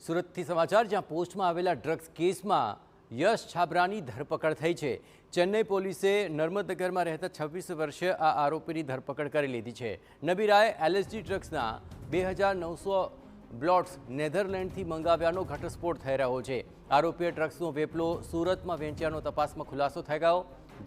સુરતથી સમાચાર, જ્યાં પોસ્ટમાં આવેલા ડ્રગ્સ કેસમાં યશ છાબરાની ધરપકડ થઈ છે। ચેન્નઈ પોલીસે નર્મદનગરમાં રહેતા 26 વર્ષીય આ આરોપીની ધરપકડ કરી લીધી છે। નબીરાએ એલએસડી ડ્રગ્સના 2900 બ્લોટ્સ નેધરલેન્ડથી મંગાવ્યાનો ઘટસ્ફોટ થઈ રહ્યો છે। આરોપીએ ડ્રગ્સનો વેપલો સુરતમાં વેચ્યાનો તપાસમાં ખુલાસો થઈ ગયો।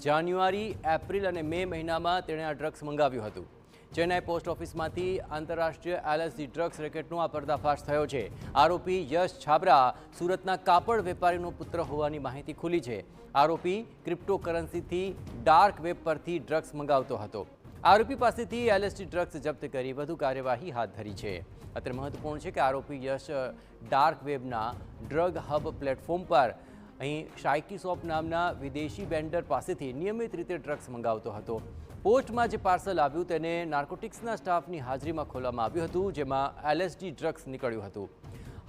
જાન્યુઆરી, એપ્રિલ અને મે મહિનામાં તેણે આ ડ્રગ્સ મંગાવ્યું હતું। ચેન્નાઈ પોસ્ટ ઓફિસમાંથી આંતરરાષ્ટ્રીય એલએસડી ડ્રગ્સ રેકેટનો આ પર્દાફાશ થયો છે। આરોપી યશ છાબરા સુરતના કાપડ વેપારીનો પુત્ર હોવાની માહિતી ખુલી છે। આરોપી ક્રિપ્ટોકરન્સીથી ડાર્ક વેબ પરથી ડ્રગ્સ મંગાવતો હતો। આરોપી પાસેથી એલએસડી ડ્રગ્સ જપ્ત કરી વધુ કાર્યવાહી હાથ ધરી છે। અત્રે મહત્વપૂર્ણ છે કે આરોપી યશ ડાર્ક વેબના ડ્રગ હબ પ્લેટફોર્મ પર અહીં શાઇકી શોપ નામના વિદેશી વેન્ડર પાસેથી નિયમિત રીતે ડ્રગ્સ મંગાવતો હતો। પોસ્ટમાં જે પાર્સલ આવ્યું તેને નાર્કોટિક્સના સ્ટાફની હાજરીમાં ખોલવામાં આવ્યું હતું, જેમાં એલએસડી ડ્રગ્સ નીકળ્યું હતું।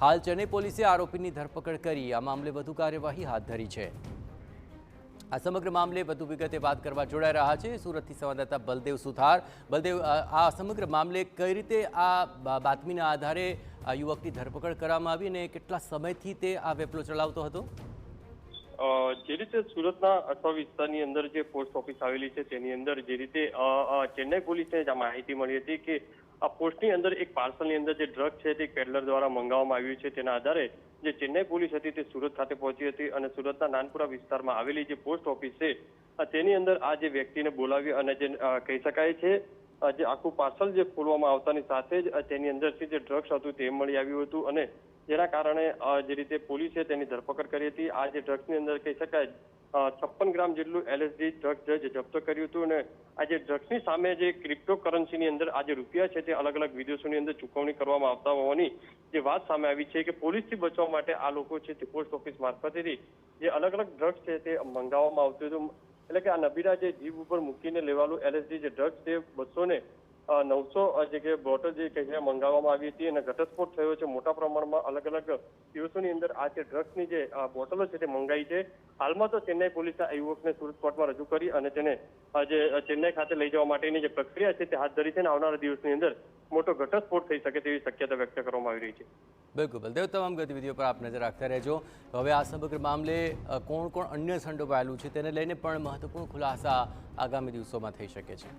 હાલ ચેન્નઈ પોલીસે આરોપીની ધરપકડ કરી આ મામલે વધુ કાર્યવાહી હાથ ધરી છે। આ સમગ્ર મામલે વધુ વિગતે વાત કરવા જોડાઈ રહ્યા છે સુરતથી સંવાદદાતા બલદેવ સુથાર। બલદેવ, આ સમગ્ર મામલે કઈ રીતે આ બાતમીના આધારે આ યુવકની ધરપકડ કરવામાં આવી અને કેટલા સમયથી તે આ વેપલો ચલાવતો હતો? જે રીતે સુરતના અઠવા વિસ્તારની અંદર જે પોસ્ટ ઓફિસ આવેલી છે તેની અંદર જે રીતે ચેન્નઈ પોલીસને માહિતી મળી હતી કે આ પોસ્ટની અંદર એક પાર્સલની અંદર જે ડ્રગ છે તે પેડલર દ્વારા મંગાવવામાં આવ્યું છે। તેના આધારે જે ચેન્નઈ પોલીસ હતી તે સુરત ખાતે પહોંચી હતી અને સુરતના નાનપુરા વિસ્તારમાં આવેલી જે પોસ્ટ ઓફિસ છે તેની અંદર આ જે વ્યક્તિને બોલાવી અને જે કહી શકાય છે જે આખું પાર્સલ જે ખોલવામાં આવતાની સાથે જ તેની અંદરથી જે ડ્રગ્સ હતું તે મળી આવ્યું હતું અને જેના કારણે જે રીતે પોલીસે તેની ધરપકડ કરી હતી। આ જે ડ્રગ્સની અંદર કહી શકાય 56 ગ્રામ જેટલું એલએસડી ડ્રગ્સ જપ્ત કર્યું હતું અને આ જે ડ્રગ્સની સામે જે ક્રિપ્ટોકરન્સીની અંદર આ જે રૂપિયા છે તે અલગ અલગ વિદેશોની અંદર ચૂકવણી કરવામાં આવતા હોવાની જે વાત સામે આવી છે કે પોલીસથી બચવા માટે આ લોકો છે તે પોસ્ટ ઓફિસ મારફતેથી જે અલગ અલગ ડ્રગ્સ છે તે મંગાવવામાં આવતું હતું। એટલે કે આ નબીરા જે જીપ ઉપર મૂકીને લેવાલું એલએસડી જે ડ્રગ્સ છે 200 જે કે બોટલ જે કહે મંગાવવામાં આવી હતી અને ઘટસ્ફોટ થયો છે। મોટા પ્રમાણમાં અલગ અલગ દિવસોની અંદર આ જે ડ્રગ્સની જે બોટલો છે તે મંગાવી છે। હાલમાં તો ચેન્નઈ પોલીસે આ યુવકને સુરત કોર્ટમાં રજૂ કરી અને તેને જે ચેન્નઈ ખાતે લઈ જવા માટેની જે પ્રક્રિયા છે તે હાથ ધરી છે અને આવનારા દિવસની અંદર મોટો ઘટસ્ફોટ થઈ શકે તેવી શક્યતા વ્યક્ત કરવામાં આવી રહી છે। બિલકુલ બલદેવ, તમામ ગતિવિધિઓ પર આપ નજર રાખતા રહેજો। હવે આ સમગ્ર મામલે કોણ કોણ અન્ય સંડોવાયેલું છે તેને લઈને પણ મહત્વપૂર્ણ ખુલાસા આગામી દિવસોમાં થઈ શકે છે।